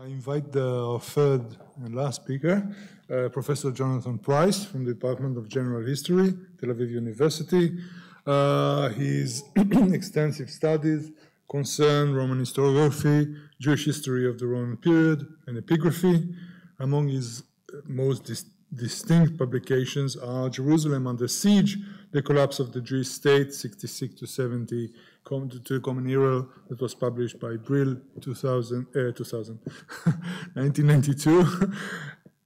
I invite our third and last speaker, Professor Jonathan Price from the Department of General History, Tel Aviv University. His extensive studies concern Roman historiography, Jewish history of the Roman period, and epigraphy. Among his most distinct publications are Jerusalem Under Siege, The Collapse of the Jewish State, 66 to 70, to the Common Era, that was published by Brill 1992.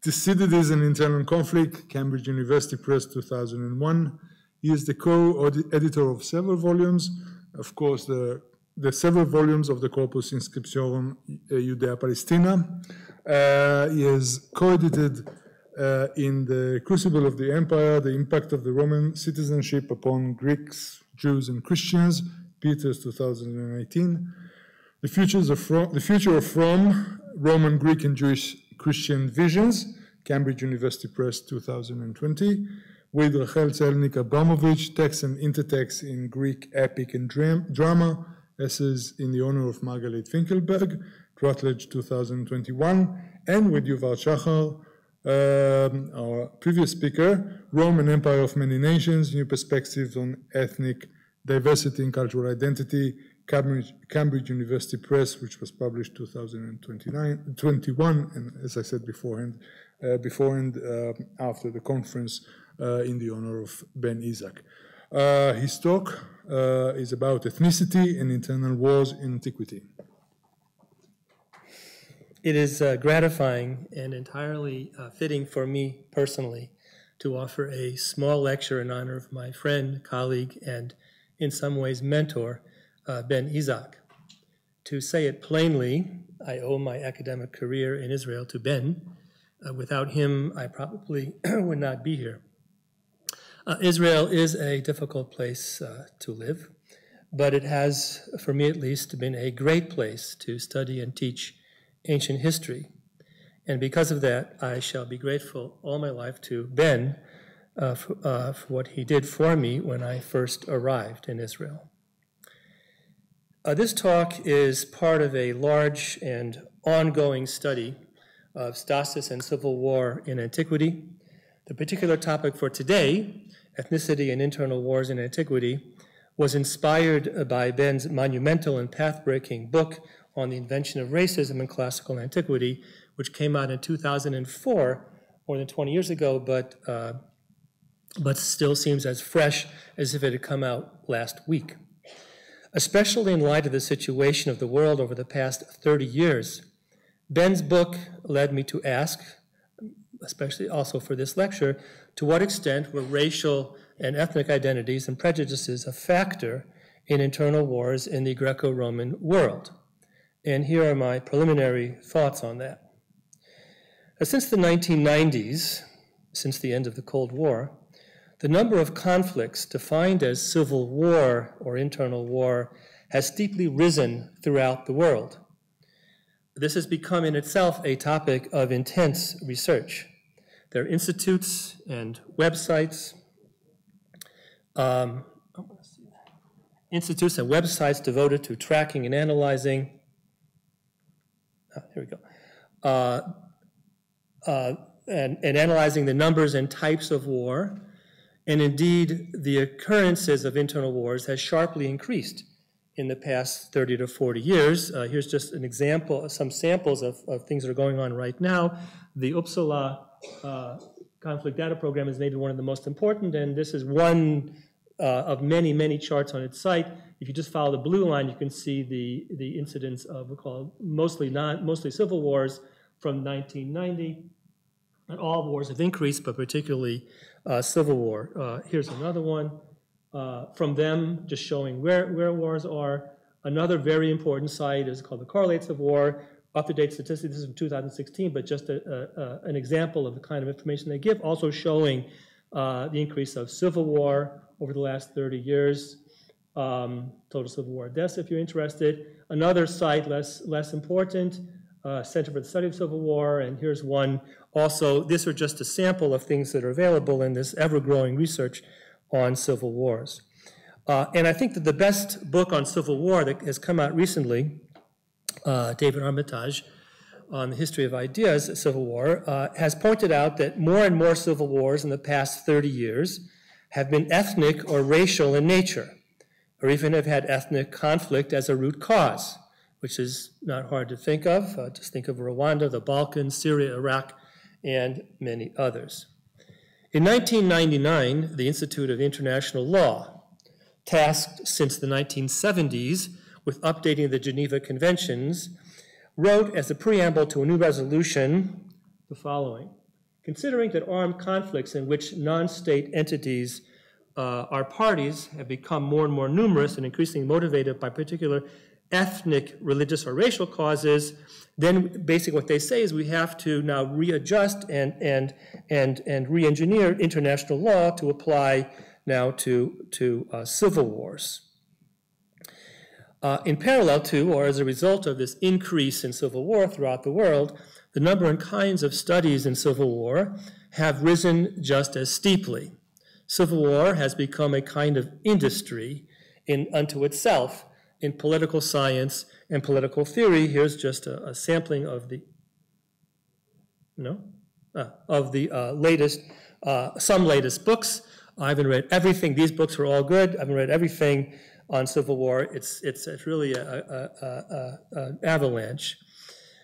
Thucydides and Internal Conflict, Cambridge University Press, 2001. He is the co-editor of several volumes, of course, the several volumes of the Corpus Inscriptionum Judea-Palestina. He has co-edited in The Crucible of the Empire, The Impact of the Roman Citizenship upon Greeks, Jews, and Christians, Peters, 2018. The Future of Rome, Roman, Greek, and Jewish Christian Visions, Cambridge University Press, 2020. With Rachel Tselnik-Abramovich, Text and Intertext in Greek Epic and Drama, Essays in the Honor of Margalit Finkelberg, Routledge, 2021. And with Yuval Shachar, our previous speaker, Rome and Empire of Many Nations, New Perspectives on Ethnic Diversity and Cultural Identity, Cambridge University Press, which was published 2021, and as I said beforehand, after the conference in the honor of Ben Isaac. His talk is about ethnicity and internal wars in antiquity. It is gratifying and entirely fitting for me personally to offer a small lecture in honor of my friend, colleague, and in some ways mentor, Ben Isaac. To say it plainly, I owe my academic career in Israel to Ben. Without him, I probably would not be here. Israel is a difficult place to live, but it has, for me at least, been a great place to study and teach ancient history. And because of that, I shall be grateful all my life to Ben for what he did for me when I first arrived in Israel. This talk is part of a large and ongoing study of stasis and civil war in antiquity. The particular topic for today, ethnicity and internal wars in antiquity, was inspired by Ben's monumental and path-breaking book on the invention of racism in classical antiquity, which came out in 2004, more than 20 years ago, but still seems as fresh as if it had come out last week. Especially in light of the situation of the world over the past 30 years, Ben's book led me to ask, especially also for this lecture, to what extent were racial and ethnic identities and prejudices a factor in internal wars in the Greco-Roman world? And here are my preliminary thoughts on that. Since the 1990s, since the end of the Cold War, the number of conflicts defined as civil war or internal war has steeply risen throughout the world. This has become in itself a topic of intense research. There are institutes and websites, devoted to tracking and analyzing. Here we go. And analyzing the numbers and types of war. And indeed, the occurrences of internal wars has sharply increased in the past 30 to 40 years. Here's just an example, some samples of things that are going on right now. The Uppsala conflict data program is named one of the most important, and this is one of many, many charts on its site. If you just follow the blue line, you can see the incidence of what we call mostly civil wars from 1990. Not all wars have increased, but particularly civil war. Here's another one from them, just showing where wars are. Another very important site is called the Correlates of War. Up-to-date statistics, this is from 2016, but just an example of the kind of information they give, also showing the increase of civil war over the last 30 years. Total civil war deaths, if you're interested. Another site, less important, Center for the Study of Civil War, and here's one also. These are just a sample of things that are available in this ever-growing research on civil wars. And I think that the best book on civil war that has come out recently, David Armitage, on the history of ideas, Civil War, has pointed out that more and more civil wars in the past 30 years have been ethnic or racial in nature, or even have had ethnic conflict as a root cause, which is not hard to think of. Just think of Rwanda, the Balkans, Syria, Iraq, and many others. In 1999, the Institute of International Law, tasked since the 1970s with updating the Geneva Conventions, wrote as a preamble to a new resolution the following: considering that armed conflicts in which non-state entities are parties have become more and more numerous and increasingly motivated by particular ethnic, religious, or racial causes, then basically what they say is we have to now readjust and re-engineer international law to apply now to civil wars. In parallel to, or as a result of this increase in civil war throughout the world, the number and kinds of studies in civil war have risen just as steeply. Civil war has become a kind of industry unto itself in political science and political theory. Here's just a sampling of the latest, some latest books. I haven't read everything. These books are all good. I haven't read everything on civil war. It's really an avalanche.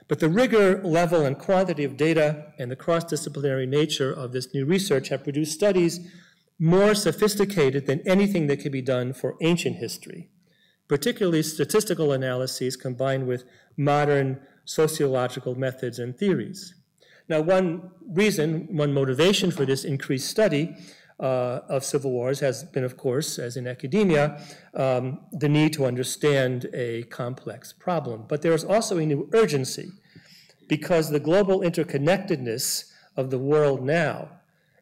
But the rigor, level, and quantity of data and the cross-disciplinary nature of this new research have produced studies more sophisticated than anything that could be done for ancient history, particularly statistical analyses combined with modern sociological methods and theories. Now, one reason, one motivation for this increased study of civil wars has been, of course, as in academia, the need to understand a complex problem. But there is also a new urgency because the global interconnectedness of the world now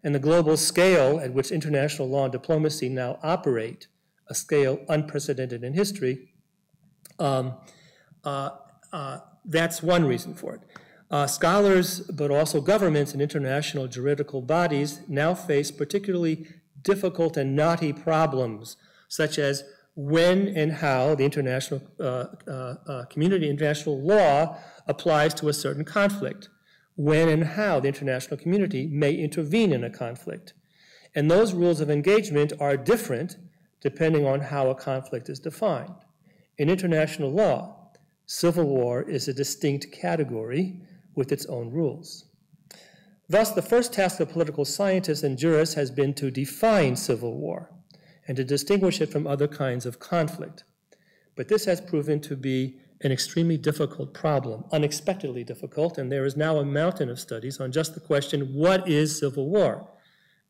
and the global scale at which international law and diplomacy now operate, a scale unprecedented in history, that's one reason for it. Scholars, but also governments and international juridical bodies now face particularly difficult and knotty problems, such as when and how the international community, international law applies to a certain conflict, when and how the international community may intervene in a conflict. And those rules of engagement are different depending on how a conflict is defined. In international law, civil war is a distinct category with its own rules. Thus, the first task of political scientists and jurists has been to define civil war and to distinguish it from other kinds of conflict. But this has proven to be an extremely difficult problem, unexpectedly difficult, and there is now a mountain of studies on just the question, what is civil war?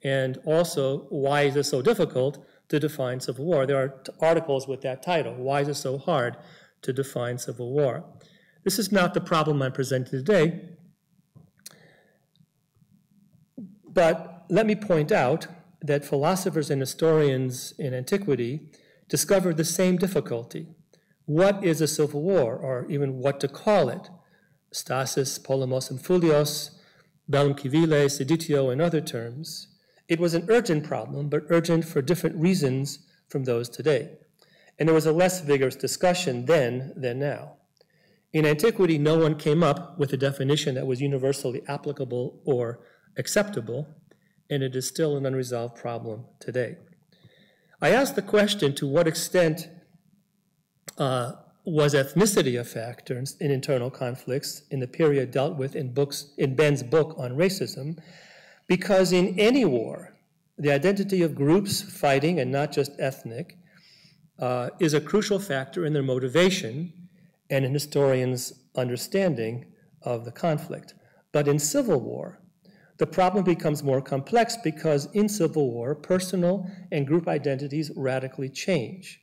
And also, why is it so difficult to define civil war? There are articles with that title, Why is it so hard to define civil war? This is not the problem I'm presenting today, but let me point out that philosophers and historians in antiquity discovered the same difficulty. What is a civil war, or even what to call it? Stasis, polemos, and fulios, bellum civile, seditio, and other terms. It was an urgent problem, but urgent for different reasons from those today. And there was a less vigorous discussion then than now. In antiquity, no one came up with a definition that was universally applicable or acceptable, and it is still an unresolved problem today. I asked the question, to what extent was ethnicity a factor in internal conflicts in the period dealt with in Ben's book on racism? Because in any war, the identity of groups fighting, and not just ethnic, is a crucial factor in their motivation and in historians' understanding of the conflict. But in civil war, the problem becomes more complex because in civil war, personal and group identities radically change.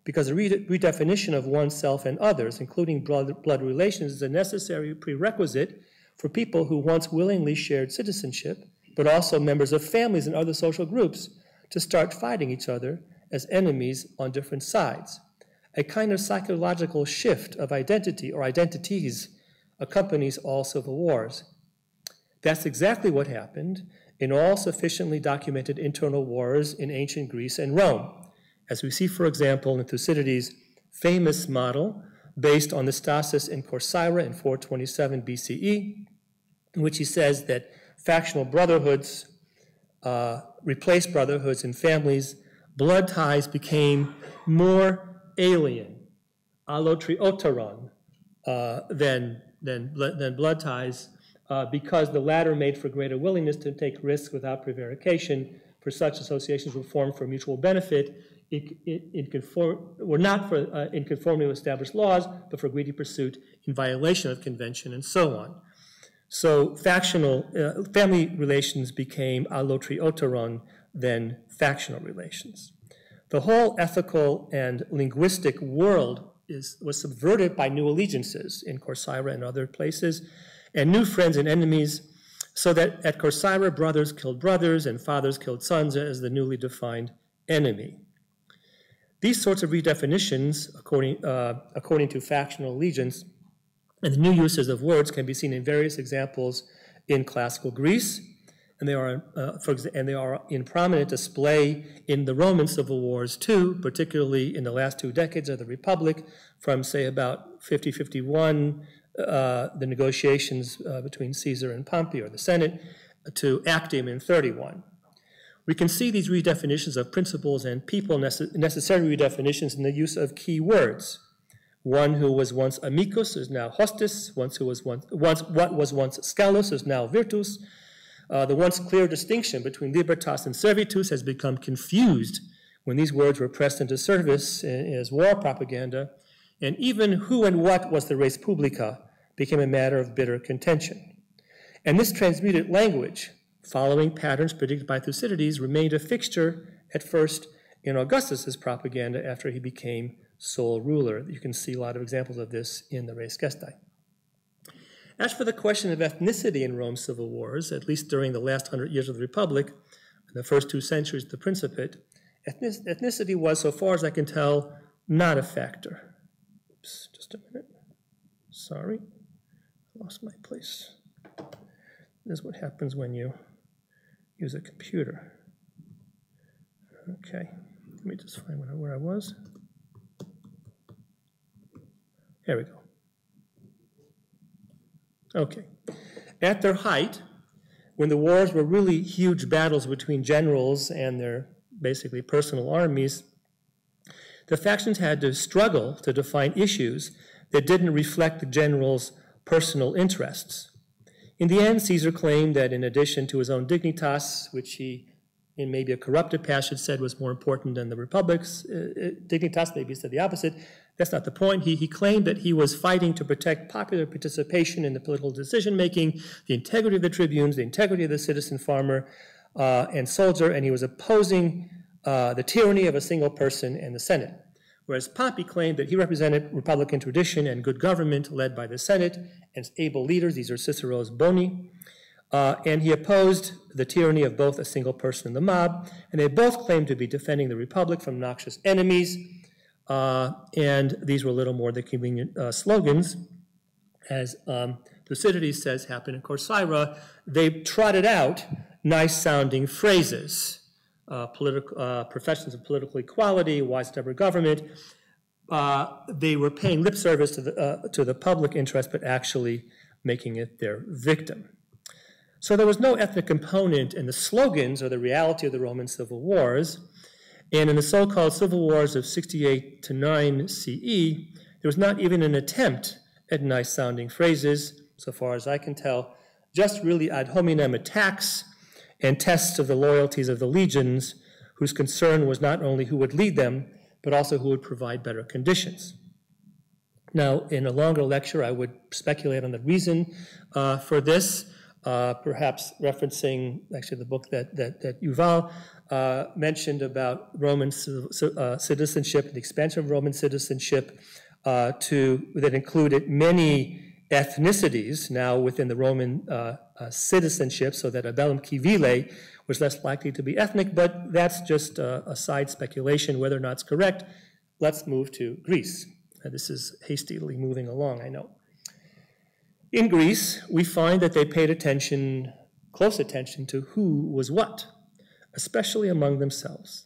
Because a redefinition of oneself and others, including blood relations, is a necessary prerequisite for people who once willingly shared citizenship, but also members of families and other social groups, to start fighting each other as enemies on different sides. A kind of psychological shift of identity or identities accompanies all civil wars. That's exactly what happened in all sufficiently documented internal wars in ancient Greece and Rome, as we see, for example, in Thucydides' famous model based on the stasis in Caesarea in 427 BCE, in which he says that factional brotherhoods replaced brotherhoods in families. Blood ties became more alien, allotrioteron, than blood ties, because the latter made for greater willingness to take risks without prevarication, for such associations were formed for mutual benefit, were not for in conformity with established laws, but for greedy pursuit in violation of convention, and so on. So factional family relations became allotrioteron than factional relations. The whole ethical and linguistic world was subverted by new allegiances in Caesarea and other places, and new friends and enemies, so that at Caesarea brothers killed brothers and fathers killed sons as the newly defined enemy. These sorts of redefinitions, according to factional allegiance, and the new uses of words can be seen in various examples in classical Greece, and they are in prominent display in the Roman civil wars too, particularly in the last 2 decades of the Republic, from say about 50-51, the negotiations between Caesar and Pompey, or the Senate, to Actium in 31. We can see these redefinitions of principles and people, necessary redefinitions, in the use of key words. One who was once amicus is now hostis. What was once scalus is now virtus. The once clear distinction between libertas and servitus has become confused when these words were pressed into service as war propaganda, and even who and what was the res publica became a matter of bitter contention. And this transmuted language, following patterns predicted by Thucydides, remained a fixture at first in Augustus's propaganda after he became sole ruler. You can see a lot of examples of this in the Res Gestae. As for the question of ethnicity in Rome's civil wars, at least during the last 100 years of the Republic, and the first 2 centuries of the Principate, ethnicity was, so far as I can tell, not a factor. Oops, just a minute. Sorry, I lost my place. This is what happens when you use a computer. Okay, let me just find where I was. Here we go. Okay. At their height, when the wars were really huge battles between generals and their basically personal armies, the factions had to struggle to define issues that didn't reflect the generals' personal interests. In the end, Caesar claimed that in addition to his own dignitas, which he, in maybe a corrupted passage, said was more important than the Republic's dignitas, maybe he said the opposite. That's not the point. He claimed that he was fighting to protect popular participation in the political decision-making, the integrity of the tribunes, the integrity of the citizen farmer and soldier, and he was opposing the tyranny of a single person and the Senate. Whereas Pompey claimed that he represented Republican tradition and good government led by the Senate and able leaders. These are Cicero's boni. And he opposed the tyranny of both a single person and the mob. And they both claimed to be defending the Republic from noxious enemies. And these were little more than convenient slogans. As Thucydides says happened in Caesarea, they trotted out nice-sounding phrases. Professions of political equality, widespread government. They were paying lip service to the public interest, but actually making it their victim. So there was no ethnic component in the slogans or the reality of the Roman civil wars. And in the so-called civil wars of 68 to 9 CE, there was not even an attempt at nice-sounding phrases, so far as I can tell, just really ad hominem attacks and tests of the loyalties of the legions, whose concern was not only who would lead them, but also who would provide better conditions. Now, in a longer lecture, I would speculate on the reason for this, perhaps referencing actually the book that Yuval mentioned about Roman citizenship, the expansion of Roman citizenship that included many ethnicities now within the Roman citizenship, so that a bellum civile was less likely to be ethnic, but that's just a side speculation, whether or not it's correct. Let's move to Greece. This is hastily moving along, I know. In Greece, we find that they paid close attention to who was what, especially among themselves.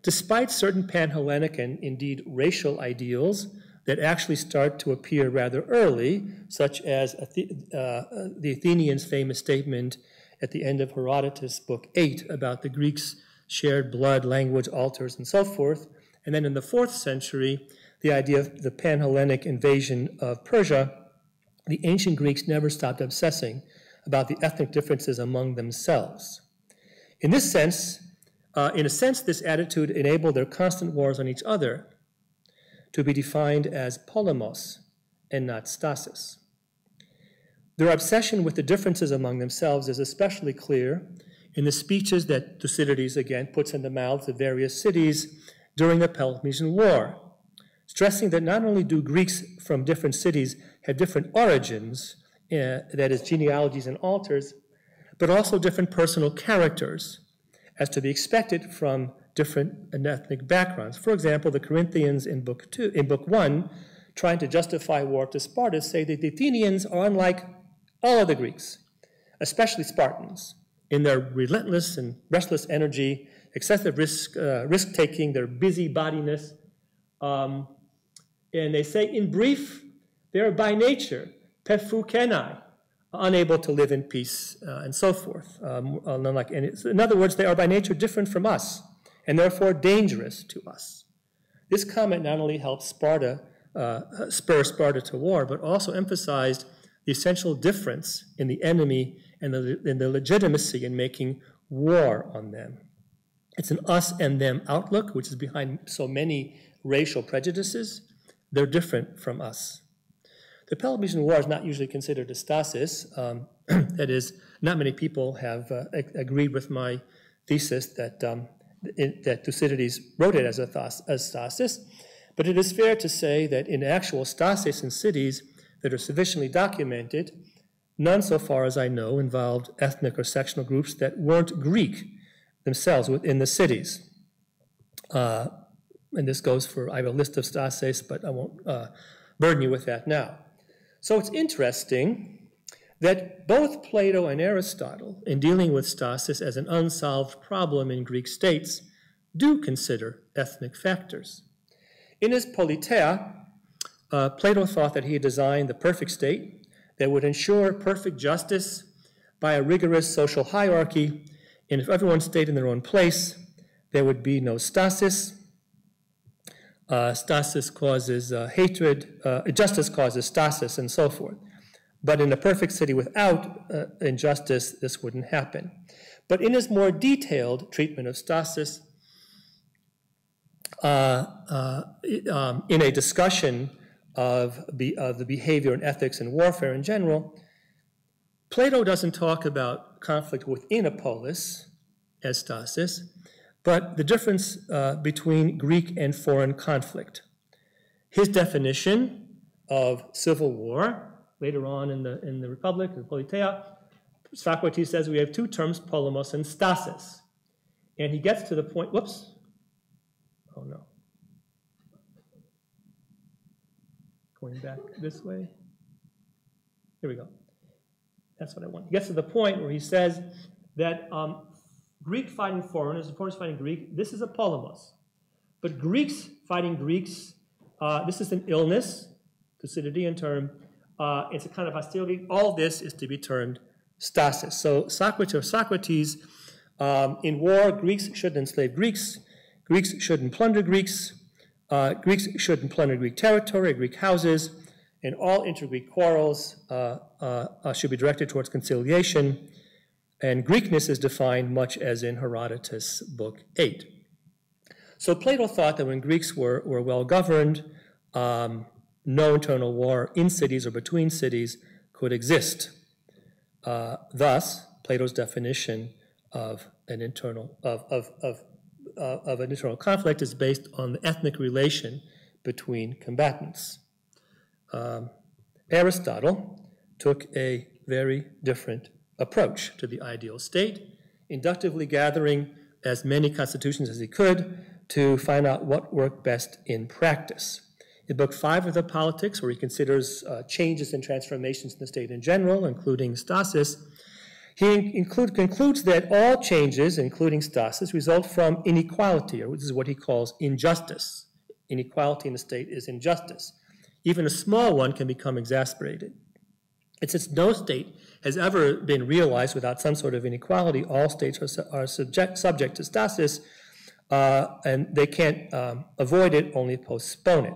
Despite certain pan-Hellenic and indeed racial ideals, that actually start to appear rather early, such as the Athenians' famous statement at the end of Herodotus, Book 8, about the Greeks' shared blood, language, altars, and so forth. And then in the 4th century, the idea of the Pan-Hellenic invasion of Persia, the ancient Greeks never stopped obsessing about the ethnic differences among themselves. In a sense, this attitude enabled their constant wars on each other to be defined as polemos and not stasis. Their obsession with the differences among themselves is especially clear in the speeches that Thucydides, again, puts in the mouths of various cities during the Peloponnesian War, stressing that not only do Greeks from different cities have different origins, that is, genealogies and altars, but also different personal characters, as to be expected from different ethnic backgrounds. For example, the Corinthians in Book 1, trying to justify war to Sparta, say that the Athenians are unlike all of the Greeks, especially Spartans, in their relentless and restless energy, excessive risk-taking, their busybodiness. And they say, in brief, they are by nature pefu kenai, unable to live in peace, and so forth. In other words, they are by nature different from us, and therefore dangerous to us. This comment not only helped spur Sparta to war, but also emphasized the essential difference in the enemy and the legitimacy in making war on them. It's an us and them outlook, which is behind so many racial prejudices. They're different from us. The Peloponnesian War is not usually considered a stasis. That is, not many people have agreed with my thesis that Thucydides wrote it as a stasis. But it is fair to say that in actual stasis in cities that are sufficiently documented, none, so far as I know, involved ethnic or sectional groups that weren't Greek themselves within the cities. And this goes for, I have a list of stasis, but I won't burden you with that now. So it's interesting that both Plato and Aristotle, in dealing with stasis as an unsolved problem in Greek states, do consider ethnic factors. In his Politeia, Plato thought that he had designed the perfect state that would ensure perfect justice by a rigorous social hierarchy, and if everyone stayed in their own place, there would be no stasis. Stasis causes hatred, justice causes stasis, and so forth. But in a perfect city without injustice, this wouldn't happen. But in his more detailed treatment of stasis, in a discussion of the behavior and ethics and warfare in general, Plato doesn't talk about conflict within a polis as stasis, but the difference between Greek and foreign conflict. His definition of civil war, later on in the Republic, the Politeia, Socrates says we have two terms, polemos and stasis. And he gets to the point, whoops, oh no. Going back this way. Here we go. That's what I want. He gets to the point where he says that Greek fighting foreigners and foreigners fighting Greek, this is a polemos. But Greeks fighting Greeks, this is an illness, Thucydidean term. It's a kind of hostility. All this is to be termed stasis. So Socrates, in war, Greeks shouldn't enslave Greeks. Greeks shouldn't plunder Greeks. Greeks shouldn't plunder Greek territory, Greek houses, and all inter-Greek quarrels should be directed towards conciliation. And Greekness is defined much as in Herodotus, Book 8. So Plato thought that when Greeks were well-governed, no internal war in cities or between cities could exist. Thus, Plato's definition of an internal conflict is based on the ethnic relation between combatants. Aristotle took a very different approach to the ideal state, inductively gathering as many constitutions as he could to find out what worked best in practice. In Book 5 of the Politics, where he considers changes and transformations in the state in general, including stasis, he concludes that all changes, including stasis, result from inequality, or this is what he calls injustice. Inequality in the state is injustice. Even a small one can become exasperated. And since no state has ever been realized without some sort of inequality, all states are subject to stasis, and they can't avoid it, only postpone it.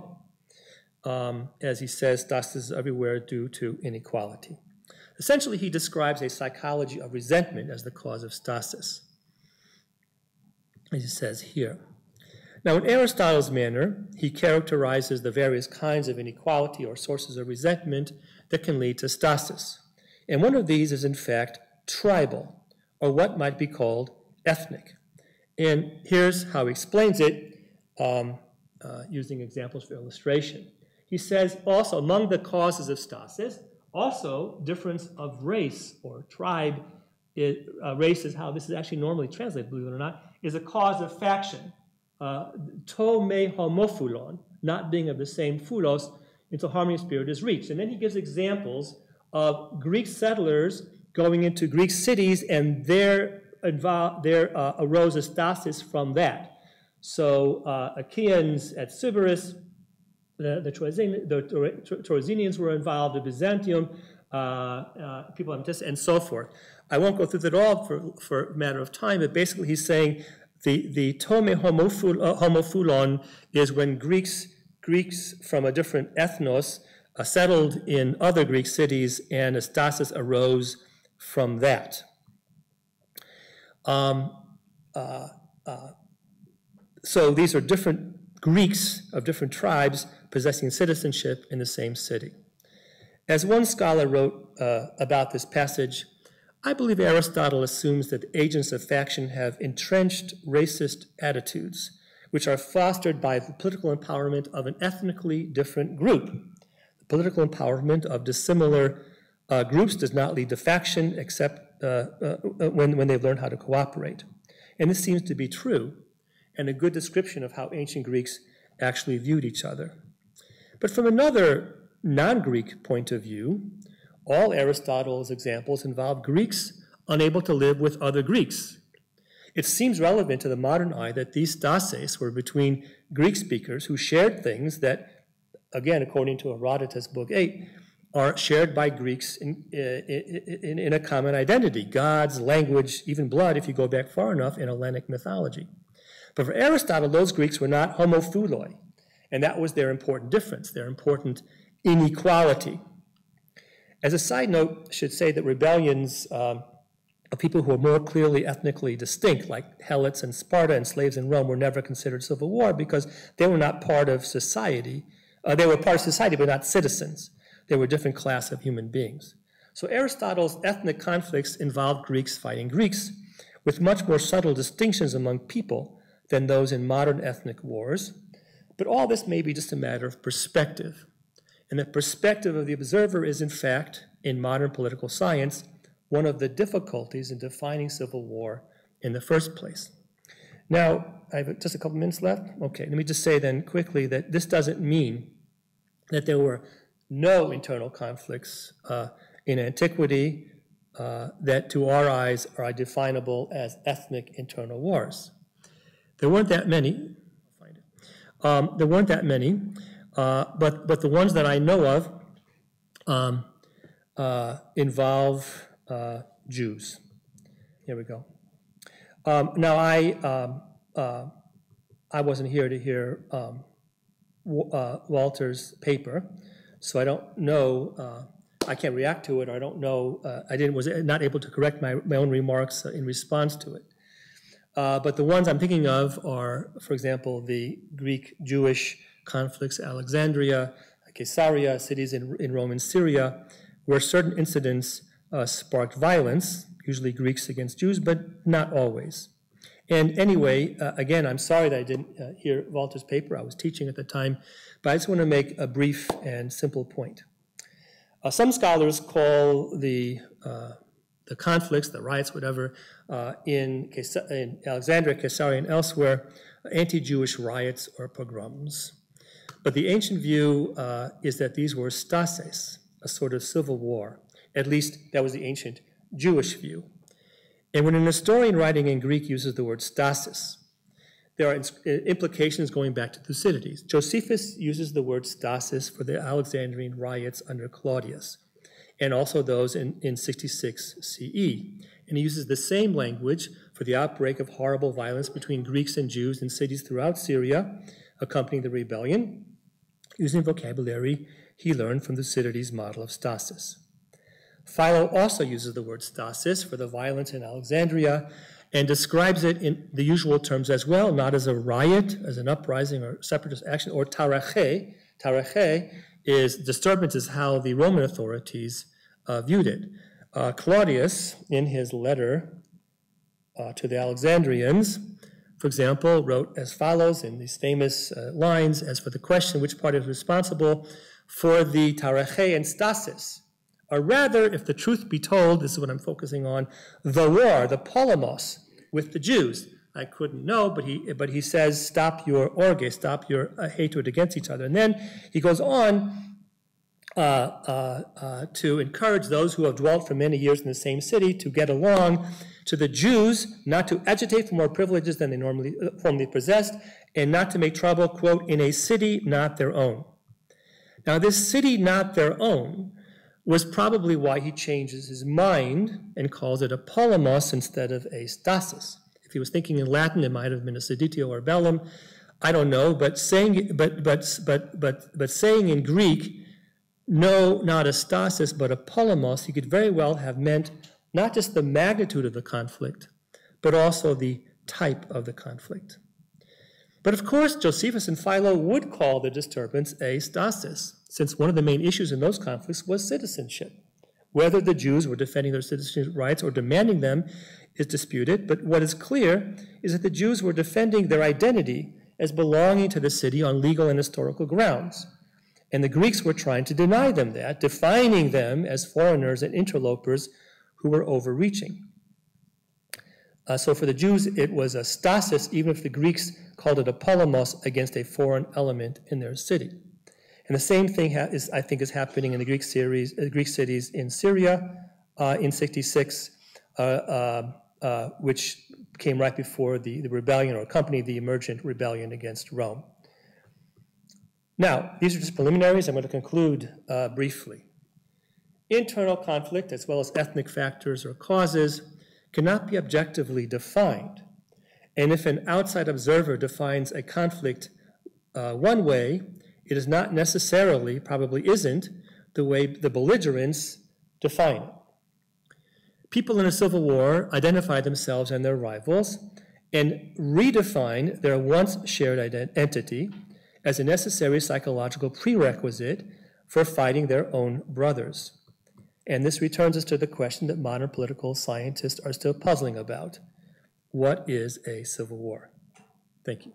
As he says, stasis is everywhere due to inequality. Essentially, he describes a psychology of resentment as the cause of stasis, as he says here. Now, in Aristotle's manner, he characterizes the various kinds of inequality or sources of resentment that can lead to stasis. And one of these is, in fact, tribal, or what might be called ethnic. And here's how he explains it, using examples for illustration. He says also, among the causes of stasis, also difference of race or tribe, race is how this is actually normally translated, believe it or not, is a cause of faction. To me homophulon, not being of the same phulos, until harmony of spirit is reached. And then he gives examples of Greek settlers going into Greek cities, and there arose a stasis from that. So Achaeans at Sybaris, the Troezenians were involved, the Byzantium, people of and so forth. I won't go through that all for a matter of time, but basically he's saying the tome homophulon is when Greeks from a different ethnos settled in other Greek cities, and a stasis arose from that. So these are different Greeks of different tribes possessing citizenship in the same city. As one scholar wrote about this passage, I believe Aristotle assumes that agents of faction have entrenched racist attitudes, which are fostered by the political empowerment of an ethnically different group. The political empowerment of dissimilar groups does not lead to faction except when they've learned how to cooperate. And this seems to be true, and a good description of how ancient Greeks actually viewed each other. But from another non-Greek point of view, all Aristotle's examples involve Greeks unable to live with other Greeks. It seems relevant to the modern eye that these stases were between Greek speakers who shared things that, again, according to Herodotus, Book 8, are shared by Greeks in a common identity, gods, language, even blood, if you go back far enough in Hellenic mythology. But for Aristotle, those Greeks were not homophuloi, and that was their important difference, their important inequality. As a side note, I should say that rebellions of people who are more clearly ethnically distinct, like Helots and Sparta and slaves in Rome, were never considered civil war because they were not part of society. They were part of society, but not citizens. They were a different class of human beings. So Aristotle's ethnic conflicts involved Greeks fighting Greeks, with much more subtle distinctions among people than those in modern ethnic wars. But all this may be just a matter of perspective. And the perspective of the observer is, in fact, in modern political science, one of the difficulties in defining civil war in the first place. Now, I have just a couple minutes left. Okay, let me just say then quickly that this doesn't mean that there were no internal conflicts in antiquity that to our eyes are definable as ethnic internal wars. There weren't that many. There weren't that many, but the ones that I know of involve Jews. Here we go. Now, I wasn't here to hear Walter's paper, so I don't know. I can't react to it. Or I don't know. Was not able to correct my own remarks in response to it. But the ones I'm thinking of are, for example, the Greek-Jewish conflicts, Alexandria, Caesarea, cities in Roman Syria, where certain incidents sparked violence, usually Greeks against Jews, but not always. And anyway, again, I'm sorry that I didn't hear Walter's paper. I was teaching at the time, but I just want to make a brief and simple point. Some scholars call the conflicts, the riots, whatever, in Alexandria, Caesarea, and elsewhere, anti-Jewish riots or pogroms. But the ancient view is that these were stases, a sort of civil war. At least that was the ancient Jewish view. And when an historian writing in Greek uses the word stasis, there are implications going back to Thucydides. Josephus uses the word stasis for the Alexandrian riots under Claudius, and also those in 66 CE. And he uses the same language for the outbreak of horrible violence between Greeks and Jews in cities throughout Syria, accompanying the rebellion, using vocabulary he learned from Thucydides' model of stasis. Philo also uses the word stasis for the violence in Alexandria, and describes it in the usual terms as well, not as a riot, as an uprising or separatist action, or tarache. Tarache is disturbance, is how the Roman authorities viewed it. Claudius, in his letter to the Alexandrians, for example, wrote as follows in these famous lines, as for the question which party is responsible for the tarache and stasis, or rather, if the truth be told, this is what I'm focusing on, the war, the polemos, with the Jews. I couldn't know, but he says, stop your orge, stop your hatred against each other. And then he goes on to encourage those who have dwelt for many years in the same city to get along, to the Jews not to agitate for more privileges than they formerly possessed, and not to make trouble, quote, in a city not their own. Now, this city not their own was probably why he changes his mind and calls it a polemos instead of a stasis. If he was thinking in Latin, it might have been a seditio or bellum. I don't know, but saying saying in Greek, no, not a stasis, but a polemos, he could very well have meant not just the magnitude of the conflict, but also the type of the conflict. But of course, Josephus and Philo would call the disturbance a stasis, since one of the main issues in those conflicts was citizenship. Whether the Jews were defending their citizenship rights or demanding them is disputed, but what is clear is that the Jews were defending their identity as belonging to the city on legal and historical grounds. And the Greeks were trying to deny them that, defining them as foreigners and interlopers who were overreaching. So for the Jews, it was a stasis, even if the Greeks called it a polemos against a foreign element in their city. And the same thing I think is happening in the Greek cities in Syria in 66, which came right before the rebellion, or accompanied the emergent rebellion against Rome. Now, these are just preliminaries. I'm going to conclude briefly. Internal conflict, as well as ethnic factors or causes, cannot be objectively defined. And if an outside observer defines a conflict one way, it is not necessarily, probably isn't, the way the belligerents define it. People in a civil war identify themselves and their rivals and redefine their once shared entity as a necessary psychological prerequisite for fighting their own brothers. And this returns us to the question that modern political scientists are still puzzling about. What is a civil war? Thank you.